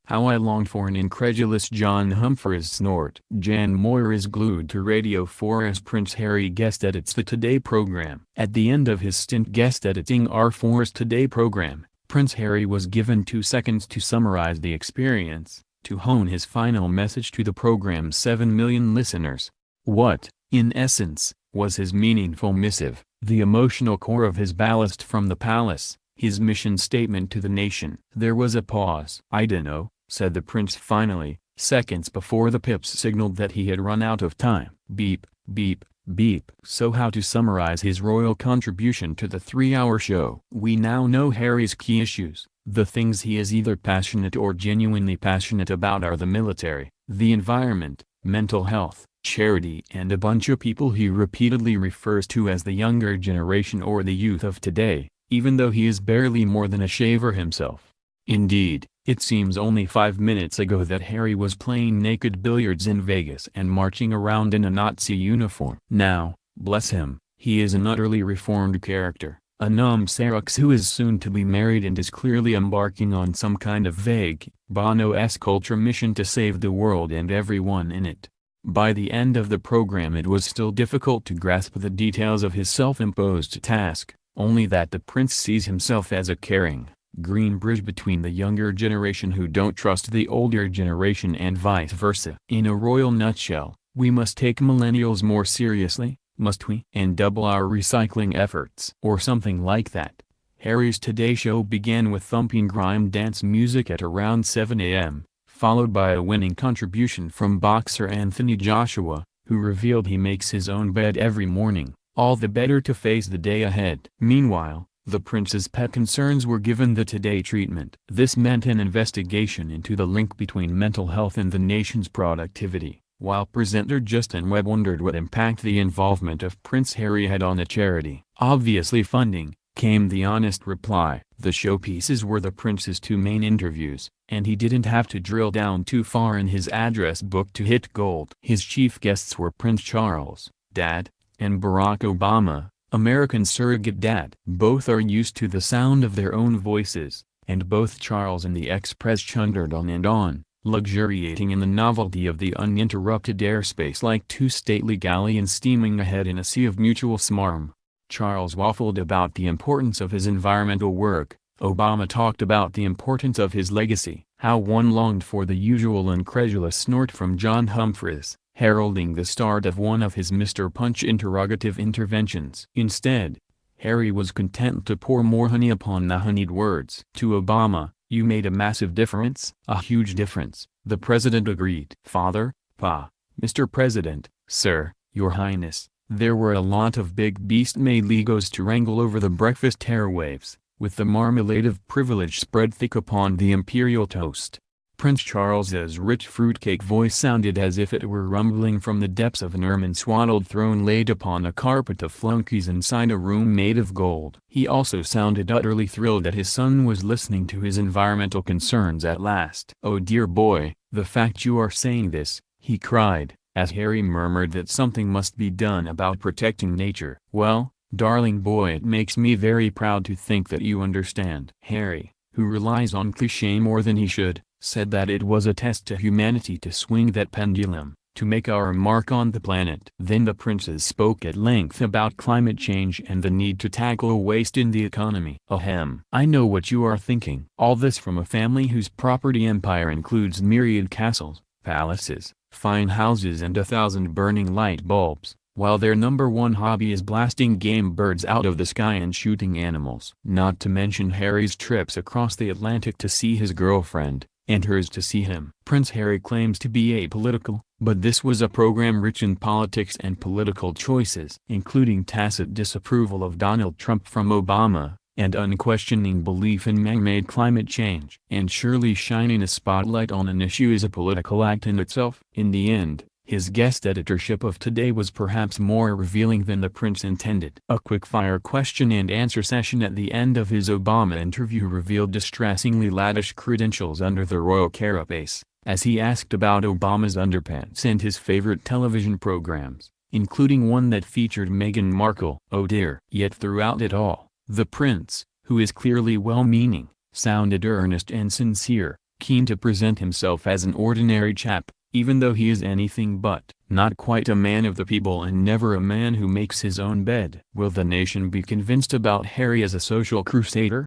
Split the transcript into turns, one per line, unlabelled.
How I longed for an incredulous John Humphrys snort. Jan MOIR is glued to Radio 4 as Prince Harry guest edits the Today program. At the end of his stint guest editing R4's Today program, Prince Harry was given 2 seconds to summarize the experience, to hone his final message to the program's 7 million listeners. What, in essence, was his meaningful missive, the emotional core of his ballast from the palace, his mission statement to the nation? There was a pause. "I dunno," said the prince finally, seconds before the pips signaled that he had run out of time. Beep, beep, beep. So how to summarize his royal contribution to the 3-hour show? We now know Harry's key issues. The things he is either passionate or genuinely passionate about are the military, the environment, mental health, charity, and a bunch of people he repeatedly refers to as the younger generation or the youth of today, even though he is barely more than a shaver himself. Indeed, it seems only 5 minutes ago that Harry was playing naked billiards in Vegas and marching around in a Nazi uniform. Now, bless him, he is an utterly reformed character, a Nomsarux who is soon to be married and is clearly embarking on some kind of vague, Bono-esque ultra mission to save the world and everyone in it. By the end of the program it was still difficult to grasp the details of his self-imposed task, only that the prince sees himself as a caring, green bridge between the younger generation who don't trust the older generation and vice versa. In a royal nutshell, we must take millennials more seriously, must we? And double our recycling efforts. Or something like that. Harry's Today show began with thumping grime dance music at around 7 a.m., followed by a winning contribution from boxer Anthony Joshua, who revealed he makes his own bed every morning, all the better to face the day ahead. Meanwhile, the prince's pet concerns were given the Today treatment. This meant an investigation into the link between mental health and the nation's productivity, while presenter Justin Webb wondered what impact the involvement of Prince Harry had on the charity. Obviously funding, came the honest reply. The showpieces were the prince's 2 main interviews, and he didn't have to drill down too far in his address book to hit gold. His chief guests were Prince Charles, Dad, and Barack Obama, American surrogate dad. Both are used to the sound of their own voices, and both Charles and the ex-pres chundered on and on, luxuriating in the novelty of the uninterrupted airspace like 2 stately galleons steaming ahead in a sea of mutual smarm. Charles waffled about the importance of his environmental work, Obama talked about the importance of his legacy, how one longed for the usual incredulous snort from John Humphrys, heralding the start of one of his Mr. Punch interrogative interventions. Instead, Harry was content to pour more honey upon the honeyed words. To Obama, "You made a massive difference." "A huge difference," the president agreed. "Father, Pa, Mr. President, Sir, Your Highness, there were a lot of big beast-made Legos to wrangle over the breakfast airwaves, with the marmalade of privilege spread thick upon the imperial toast." Prince Charles's rich fruitcake voice sounded as if it were rumbling from the depths of an ermine-swaddled throne laid upon a carpet of flunkies inside a room made of gold. He also sounded utterly thrilled that his son was listening to his environmental concerns at last. "Oh dear boy, the fact you are saying this," he cried, as Harry murmured that something must be done about protecting nature. "Well, darling boy, it makes me very proud to think that you understand." Harry, who relies on cliché more than he should, said that it was a test to humanity to swing that pendulum, to make our mark on the planet. Then the princes spoke at length about climate change and the need to tackle waste in the economy. Ahem. I know what you are thinking. All this from a family whose property empire includes myriad castles, palaces, fine houses and 1,000 burning light bulbs, while their number one hobby is blasting game birds out of the sky and shooting animals. Not to mention Harry's trips across the Atlantic to see his girlfriend, and hers to see him. Prince Harry claims to be apolitical, but this was a program rich in politics and political choices, including tacit disapproval of Donald Trump from Obama, and unquestioning belief in man-made climate change. And surely shining a spotlight on an issue is a political act in itself. In the end, his guest editorship of Today was perhaps more revealing than the prince intended. A quick-fire question-and-answer session at the end of his Obama interview revealed distressingly laddish credentials under the royal carapace, as he asked about Obama's underpants and his favorite television programs, including one that featured Meghan Markle. Oh dear. Yet throughout it all, the prince, who is clearly well-meaning, sounded earnest and sincere, keen to present himself as an ordinary chap, even though he is anything but. Not quite a man of the people and never a man who makes his own bed. Will the nation be convinced about Harry as a social crusader?